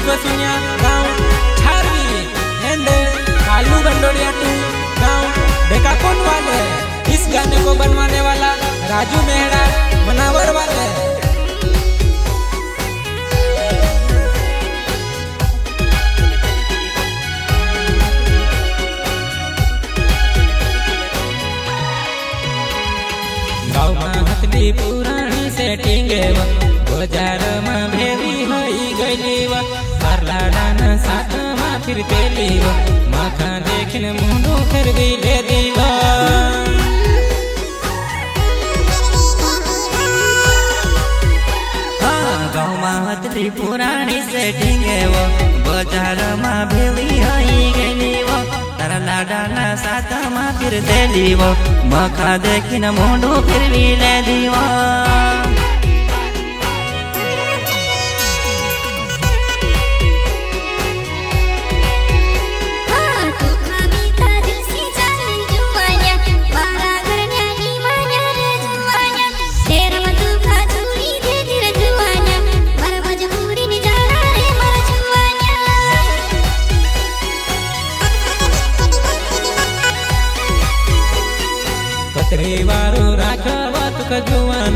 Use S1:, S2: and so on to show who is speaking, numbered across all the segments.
S1: विश्वसुनिया गांव छारवी and Kalu गंडोरिया to गांव डेकाकोन वाले। इस गाने को बनवाने वाला राजू मेहरा मनावर वाले। गाँव में हथली पुरानी सेटिंग बाजार में भेली हई गई लाडान साथ में फिर तेली माखा देखने मुंडो फिर गई ले दीवा। गाँव में हथली पुरानी सेटिंग बाजार में भेली हई गई तारा लाडाना साथ में फिर तेली माखा देखने मुंडो फिर भी ले दीवा। वारो राखवा तुक जुवान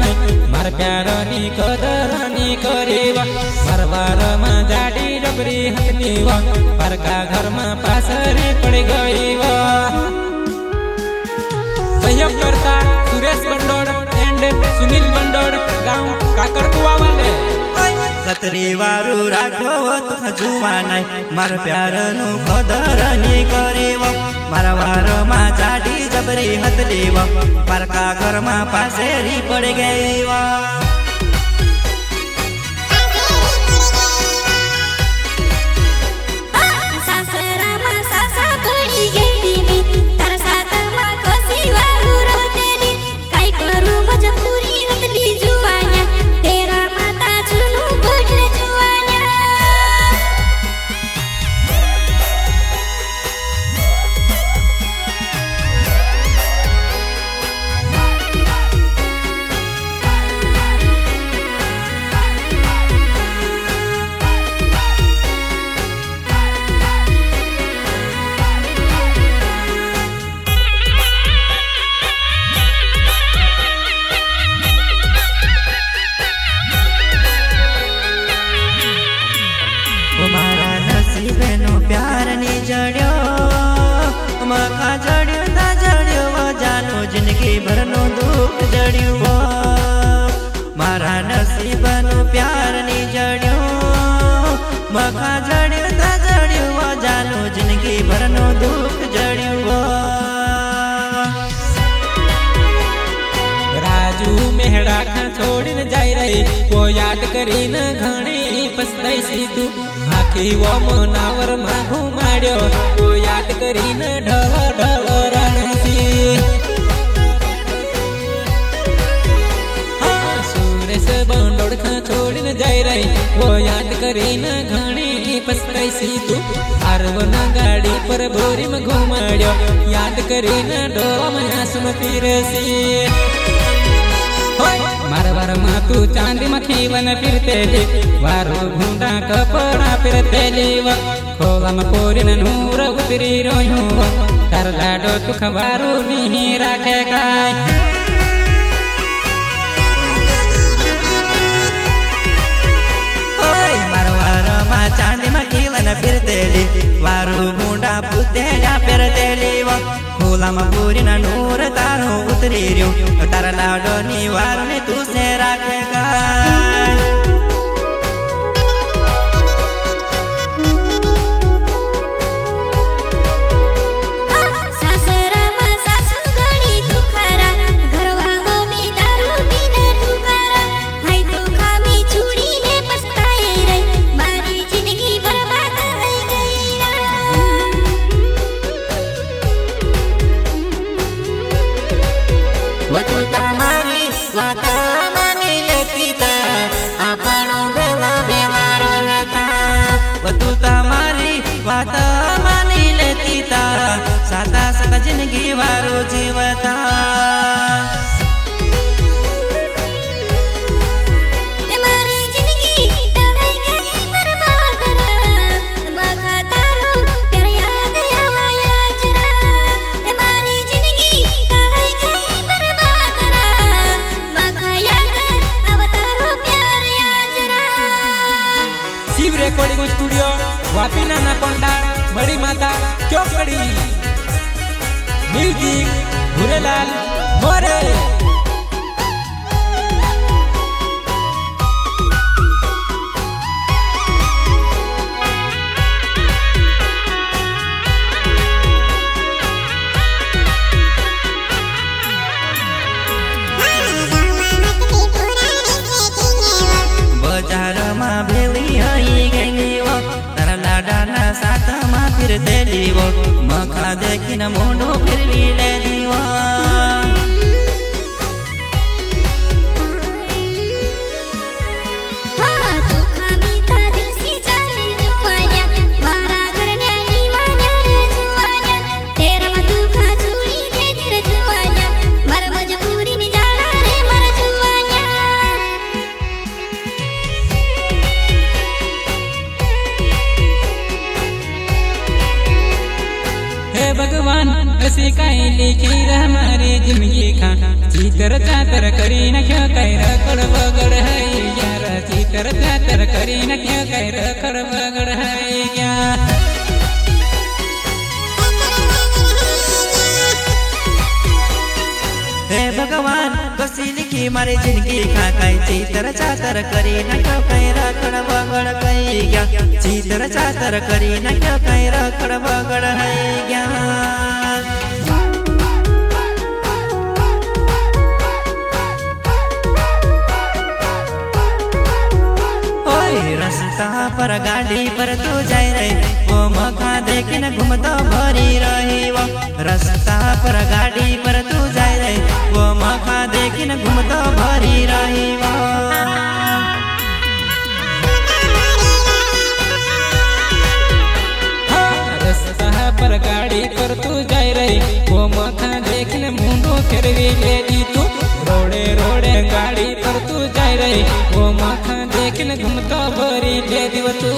S1: मार प्यारनी कदरनी करेवा मरवार में जाडी डबरी हथनीवा पर का घर में पासरी पड़ गईवा। सहयोग करता सुरेश बंडोड़ एंड सुनील बंडोड़ गांव काकड़कुआ वाले। सतरी वारो राखवा तुक जुवान मार प्यारनु कदरनी करेवा मरवार में जाडी जबरी हथली पर का घर में पासेरी पड़ गई वा। प्यार ने जड़ियो मखा जड़ियो ता जड़ियो जानो जिंदगी भर नो दुख जड़ियो मारा नसीब नो प्यार ने जड़ियो मखा जड़ियो ता जड़ियो जानो जिंदगी भर नो दुख जड़ियो। राजू मेहड़ा खा छोड़ी न जाई रही वो याद करी न घणी पछताई सी तू आखी वो मनावर में घुमाड्यो वो याद करी न ढल ढल रणसी। सुरेश बंडोड़ खा छोड़ी न जाई रही वो याद करी न घणी पछताई सी तू आरवन गाड़ी पर भोरी में घुमाड्यो याद करी न डोम आसम फिरसी। मारवार में तू चांदी में खीवन फिरते वारो भूडा कपड़ा फिरते खोला में पोरी नूर उतरी रोयू तार लाडो तू खबारू नहीं राखे काय। मारवार में चांदी में खीवन फिरते वारो भूडा पुते फिरते खोला में पूरी नूर तारो उतरी रो तारा लाडो नी वारो ने तू से राखेगा। वात मानी लेती ता साता सका जिंदगी वारो जीवता।
S2: तुम्हारी जिंदगी दवाई गई बर्बाद। वापीना ना पंडा बड़ी माता चौकड़ी म्यूजिक भूरेलाल मोरे।
S1: मखा देखिन मोडो फिरवी ले दीवा
S2: भगवान ऐसी काई लिखी हमारी जिंदगी खा चीतर चातर करी न क्यों कह रखड़ बगड़ है यार चीतर चातर करी न क्यों कह रखड़ बगड़ है क्या।
S1: हे भगवान कसी लिखी मारी जिंदगी खा काई चीतर चातर करी न क्यों कह रखड़ बगड़ है क्या। चीतर चातर करी न क्यों कह रखड़ बगड़ है क्या। रास्ता पर गाड़ी पर तू जाए रही वो मखा देखिन घूमता भरी रही वो। रास्ता पर गाड़ी पर तू जाए रही वो मखा देखिन घूमता भरी रही वो।
S2: रास्ता पर गाड़ी पर तू जाए रही वो मखा देखिन मुंडो फेरवी ले दी तू। रोड़े रोड़े गाड़ी पर तू जाए रही वो मखा देखिन घूमता भरी ले दी तू।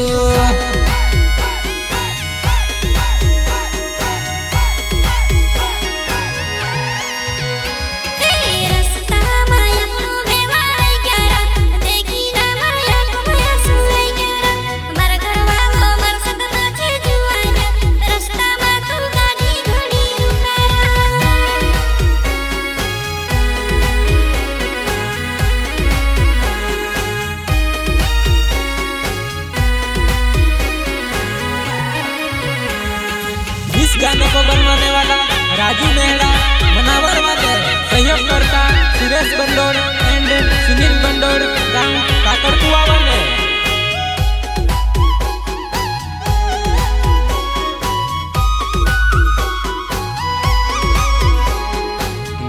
S2: गानों को बनवाने वाला राजू मेहरा, मनावर वाले सहयोगकर्ता सुरेश बंडोड़ एंड सुनील बंडोड़ गांव काकड़कुआ वाले।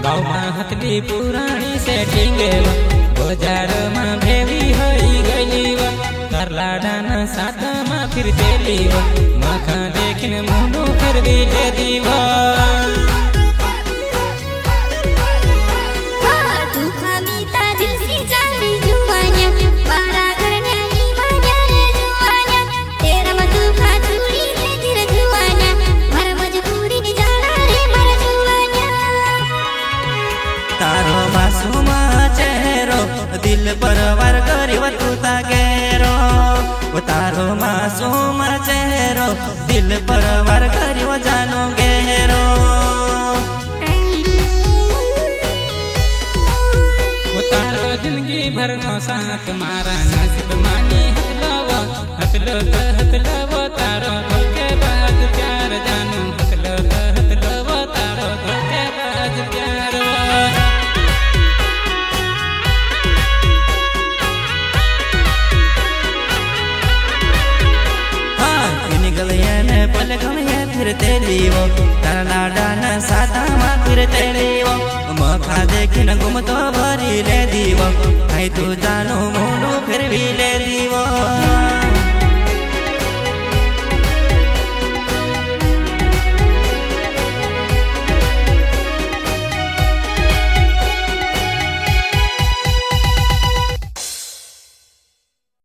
S2: गाँव में हथली पुरानी सेटिंग बाजार में भेवी हई गई करला डाना सादा में फिर देली मखा देखिन मुंडो फिर भी ले दीवा।
S1: तारो मासूम चेहरो दिल पर वार करी तू तागेरो। तारो मासूम चेहरो दिल पर वार करी जानो गेरो।
S2: तारो जिंदगी भर नो साथ मारा नसीब मानी हतलो तारो धोखे बाद प्यार जानो हतलो तारो धोखे बाद प्यार।
S1: पल गमे फिर तेली वो तारा डाना साता मा फिर तेली वो। मखा देखिन घूमतो भरी ले दीवो। तू जानो मोनो फिर भी ले दीवो।